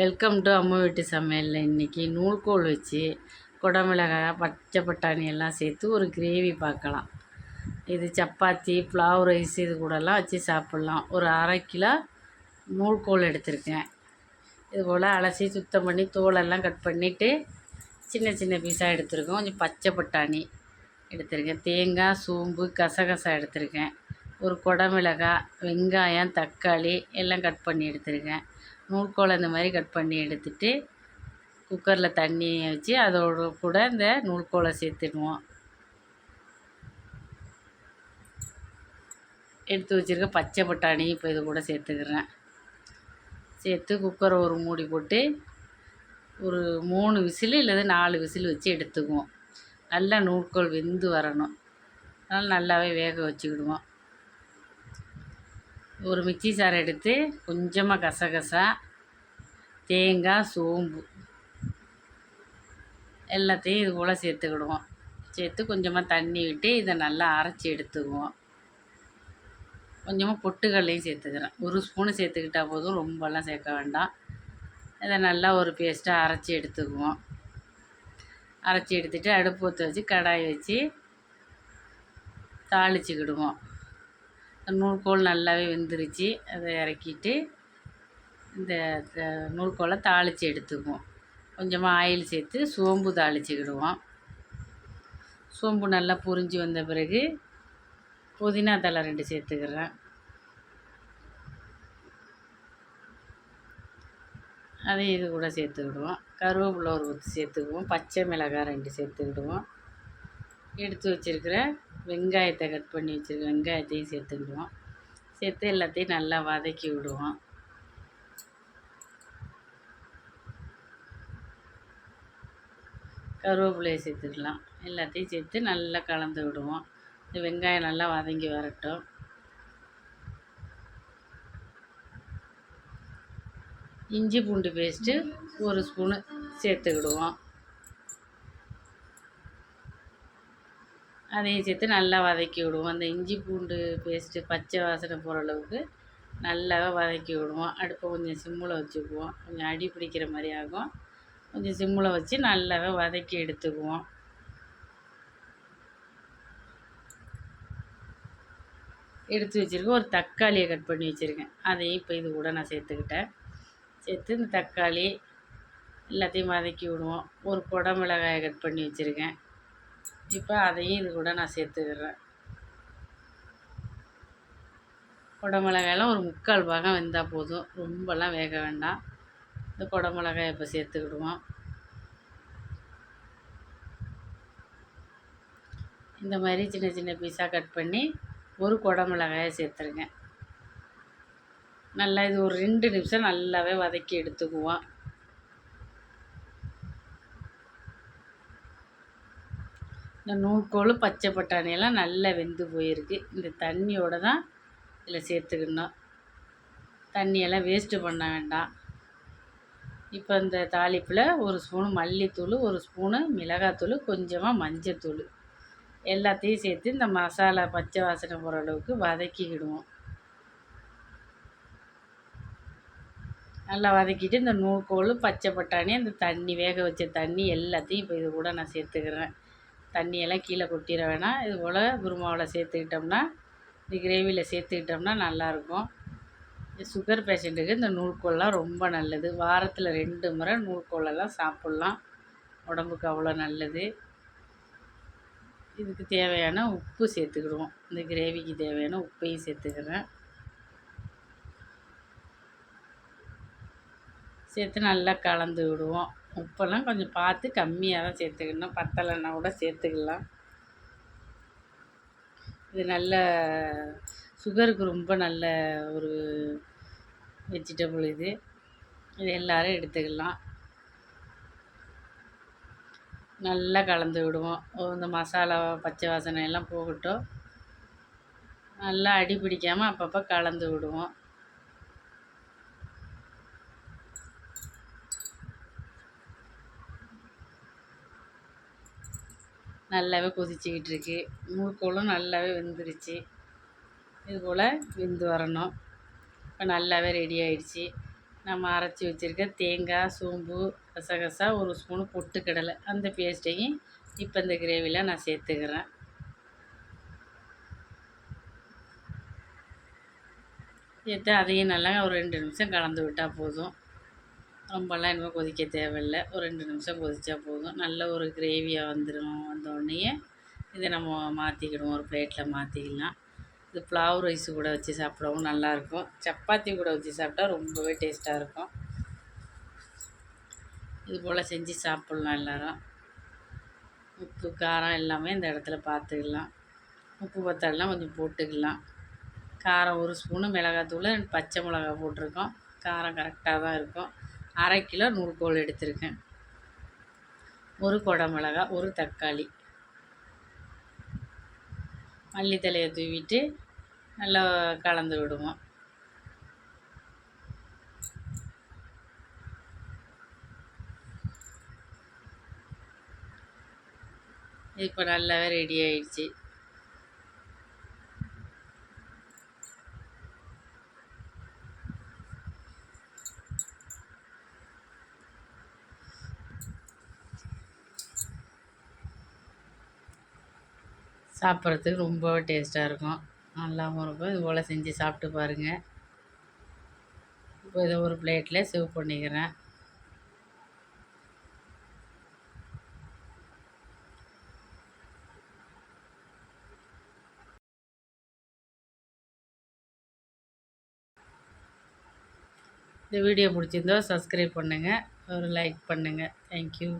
Welcome to அம்மா வீட்டு சமையலில் இன்றைக்கி நூல்கோல் வச்சு குடமிளகாய் பச்சை பட்டாணி எல்லாம் சேர்த்து ஒரு கிரேவி பார்க்கலாம். இது சப்பாத்தி புலாவ் ரைஸ் இது கூடலாம் வச்சு சாப்பிட்லாம். ஒரு 1/2 கிலோ நூல்கோல் எடுத்திருக்கேன். இது போல் அலசி சுத்தம் பண்ணி தோலெல்லாம் கட் பண்ணிவிட்டு சின்ன சின்ன பீஸாக எடுத்துருக்கோம். கொஞ்சம் பச்சை பட்டாணி எடுத்திருக்கேன். தேங்காய் சோம்பு கசகசா எடுத்திருக்கேன். ஒரு குடமிளகாய் வெங்காயம் தக்காளி எல்லாம் கட் பண்ணி எடுத்திருக்கேன். நூல்கோலை இந்த மாதிரி கட் பண்ணி எடுத்துட்டு குக்கரில் தண்ணியை வச்சு அதோட கூட இந்த நூல்கோலை சேர்த்துடுவோம். எடுத்து வச்சுருக்க பச்சை பட்டாணி இப்போ இது கூட சேர்த்துக்கிறேன். சேர்த்து குக்கரை ஒரு மூடி போட்டு ஒரு 3 விசில் இல்லது 4 விசில் வச்சு எடுத்துக்குவோம். நல்லா நூல்கோல் வெந்து வரணும். அதனால் நல்லாவே வேக வச்சுக்கிடுவோம். ஒரு மிக்சி சாறை எடுத்து கொஞ்சமாக கசகசா தேங்காய் சோம்பு எல்லாத்தையும் இது போல் சேர்த்துக்கிடுவோம். சேர்த்து கொஞ்சமாக தண்ணி விட்டு இதை நல்லா அரைச்சி எடுத்துக்குவோம். கொஞ்சமாக பொட்டுக்கல்லையும் சேர்த்துக்கிறேன். 1 ஸ்பூனு சேர்த்துக்கிட்டால் போதும், ரொம்பலாம் சேர்க்க வேண்டாம். இதை நல்லா ஒரு பேஸ்ட்டாக அரைச்சி எடுத்துக்குவோம். அரைச்சி எடுத்துகிட்டு அடுப்பு ஊற்ற வச்சு கடாய் வச்சு தாளிச்சிக்கிடுவோம். நூல்கோல் நல்லாவே வெந்துருச்சு. அதை இறக்கிட்டு இந்த நூல்கோலை தாளித்து எடுத்துக்குவோம். கொஞ்சமாக ஆயில் சேர்த்து சோம்பு தாளிச்சிக்கிடுவோம். சோம்பு நல்லா பொரிஞ்சு வந்த பிறகு புதினா தழை 2 சேர்த்துக்கிறேன். அதையும் இது கூட சேர்த்துக்கிடுவோம். கருவேப்பிலை ஒரு கொத்து சேர்த்துக்குவோம். பச்சை மிளகாய் 2 சேர்த்துக்கிடுவோம். எடுத்து வச்சுருக்கிற வெங்காயத்தை கட் பண்ணி வச்சுருக்க வெங்காயத்தையும் சேர்த்துக்கிடுவோம். சேர்த்து எல்லாத்தையும் நல்லா வதக்கி விடுவோம். கருவேப்பிலையை சேர்த்துக்கலாம். எல்லாத்தையும் சேர்த்து நல்லா கலந்து விடுவோம். இந்த வெங்காயம் நல்லா வதங்கி வரட்டும். இஞ்சி பூண்டு பேஸ்ட்டு 1 ஸ்பூனு சேர்த்துக்கிடுவோம். அதையும் சேர்த்து நல்லா வதக்கி விடுவோம். அந்த இஞ்சி பூண்டு பேஸ்ட்டு பச்சை வாசனை போகிற அளவுக்கு நல்லாவே வதக்கி விடுவோம். அடுப்பை கொஞ்சம் சிம்மில் வச்சுக்குவோம். கொஞ்சம் அடி பிடிக்கிற மாதிரி ஆகும். கொஞ்சம் சிம்மில் வச்சு நல்லாவே வதக்கி எடுத்துக்குவோம். எடுத்து வச்சுருக்கேன். ஒரு தக்காளியை கட் பண்ணி வச்சுருக்கேன். அதையும் இப்போ இது கூட நான் சேர்த்துக்கிட்டேன். சேர்த்து இந்த தக்காளி எல்லாத்தையும் வதக்கி விடுவோம். ஒரு குடமிளகாயை கட் பண்ணி வச்சுருக்கேன். இப்போ அதையும் இது கூட நான் சேர்த்துக்கிறேன். குடமிளகாயெல்லாம் ஒரு 3/4 பாகம் வெந்தால் போதும், ரொம்பலாம் வேக வேண்டாம். இந்த குடமிளகாயை இப்போ சேர்த்துக்கிடுவோம். இந்த மாதிரி சின்ன சின்ன பீஸாக கட் பண்ணி ஒரு குடமிளகாயை சேர்த்துருக்கேன். நல்லா இது ஒரு 2 நிமிஷம் நல்லாவே வதக்கி எடுத்துக்குவோம். இந்த நூல்கோல் பச்சை பட்டாணியெல்லாம் நல்லா வெந்து போயிருக்கு. இந்த தண்ணியோடு தான் இதில் சேர்த்துக்கணும். தண்ணியெல்லாம் வேஸ்ட்டு பண்ண வேண்டாம். இப்போ இந்த தாளிப்பில் 1 ஸ்பூனு மல்லித்தூள், 1 ஸ்பூனு மிளகாத்தூள், கொஞ்சமாக மஞ்சத்தூள் எல்லாத்தையும் சேர்த்து இந்த மசாலா பச்சை வாசனை போகிற அளவுக்கு வதக்கிக்கிடுவோம். நல்லா வதக்கிட்டு இந்த நூல்கோல் பச்சை பட்டாணி அந்த தண்ணி வேக வச்ச தண்ணி எல்லாத்தையும் இப்போ இது கூட நான் சேர்த்துக்கிறேன். தண்ணியெல்லாம் கீழே கொட்டிட வேணாம். இது போல் குருமாவில் சேர்த்துக்கிட்டோம்னா இந்த கிரேவியில் சேர்த்துக்கிட்டோம்னா நல்லாயிருக்கும். சுகர் பேஷண்ட்டுக்கு இந்த நூல்கோல்லாம் ரொம்ப நல்லது. வாரத்தில் 2 முறை நூல்கோலெல்லாம் சாப்பிட்லாம். உடம்புக்கு அவ்வளோ நல்லது. இதுக்கு தேவையான உப்பு சேர்த்துக்கிடுவோம். இந்த கிரேவிக்கு தேவையான உப்பையும் சேர்த்துக்கிறேன். சேர்த்து நல்லா கலந்து விடுவோம். உப்பெல்லாம் கொஞ்சம் பார்த்து கம்மியாக தான் சேர்த்துக்கணும். பத்தலைன்னா கூட சேர்த்துக்கலாம். இது நல்ல சுகருக்கு ரொம்ப நல்ல ஒரு வெஜிடபிள் இது. இது எல்லோரும் எடுத்துக்கலாம். நல்லா கலந்து விடுவோம். இந்த மசாலா பச்சை வாசனை எல்லாம் போகட்டும். நல்லா அடி பிடிக்காமல் அப்பப்போ கலந்து விடுவோம். நல்லாவே கொதிச்சிக்கிட்டு இருக்கு. நூல்கோலும் நல்லாவே வெந்துருச்சு. இது போல் வெந்து வரணும். இப்போ நல்லாவே ரெடி ஆயிடுச்சு. நம்ம அரைச்சி வச்சுருக்க தேங்காய், சோம்பு, கசகசா, ஒரு ஸ்பூனு பொட்டுக்கடலை அந்த பேஸ்ட்டையும் இப்போ இந்த கிரேவியில் நான் சேர்த்துக்கிறேன். சேர்த்து அதையும் நல்லா ஒரு 2 நிமிஷம் கலந்து விட்டால் போதும். ரொம்பலாம் இனிமேல் கொதிக்க தேவையில்ல. ஒரு 2 நிமிஷம் கொதித்தா போதும். நல்ல ஒரு கிரேவியாக வந்துடும். வந்தோடனேயே இதை நம்ம மாற்றிக்கிடுவோம், ஒரு பிளேட்டில் மாற்றிக்கலாம். இது புலாவ் ரைஸு கூட வச்சு சாப்பிடவும் நல்லாயிருக்கும். சப்பாத்தி கூட வச்சு சாப்பிட்டா ரொம்பவே டேஸ்ட்டாக இருக்கும். இது போல் செஞ்சு சாப்பிட்லாம் எல்லோரும். உப்பு, காரம் எல்லாமே இந்த இடத்துல பார்த்துக்கலாம். உப்பு பத்தலைனா கொஞ்சம் போட்டுக்கலாம். காரம் 1 ஸ்பூனு மிளகாத்தூள், பச்சை மிளகா போட்டிருக்கோம். காரம் கரெக்டாக தான் இருக்கும். 1/2 கிலோ நூல்கோல் எடுத்திருக்கேன். 1 குடமிளகா, 1 தக்காளி, மல்லித்தழையை தூவிட்டு நல்லா கலந்து விடுவோம். இப்போ நல்லாவே ரெடி ஆயிடுச்சு. சாப்பிட்றதுக்கு ரொம்ப டேஸ்ட்டாக இருக்கும், நல்லாவும் இருக்கும். இது போல் செஞ்சு சாப்பிட்டு பாருங்கள். இப்போ இதை ஒரு பிளேட்டில் சர்வ் பண்ணிக்கிறேன். இந்த வீடியோ பிடிச்சிருந்தா சப்ஸ்கிரைப் பண்ணுங்கள், ஒரு லைக் பண்ணுங்கள். தேங்க்யூ.